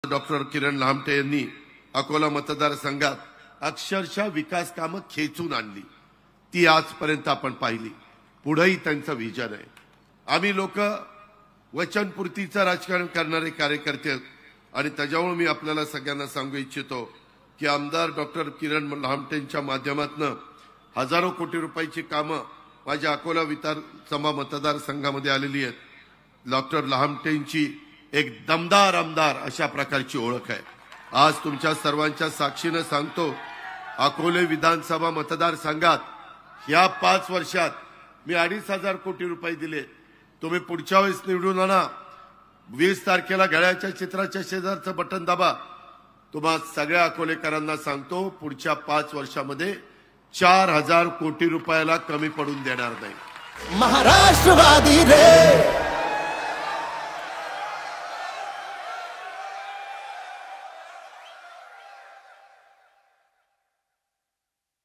Doctor किरण लहामटे यांनी अकोला मतदारसंघात अक्षरशः विकास कामं खेचून आणली, ती आजपर्यंत आपण पाहिली. पुढेही त्यांचं विजन आहे. आम्ही लोक वचनपूर्तीचं राजकारण करणारे कार्यकर्ते आणि त्याच्यामुळे मी आपल्याला सगळ्यांना सांगू इच्छितो की आमदार डॉक्टर किरण लहामटेंच्या माध्यमातून हजारो कोटी रुपयाची कामं माझ्या अकोला विधानसभा मतदारसंघामध्ये आलेली आहेत. डॉक्टर लहामटेंची एक दमदार आमदार अशा प्रकारची ओळख आहे. आज तुमच्या सर्वांच्या साक्षीने सांगतो, अकोले विधानसभा मतदारसंघात या 5 वर्षात मी 2,500 कोटी रुपये दिले. तुम्ही पुढच्या वेळेस निवडून आणा. 20 तारखेला घड्याळ्याच्या चित्राच्या शेजारचं बटन दाबा. तुम्हा सगळ्या अकोलेकरांना सांगतो, पुढच्या 5 वर्षामध्ये 4,000 कोटी रुपयाला कमी पडून देणार नाही. महाराष्ट्रवादी रे.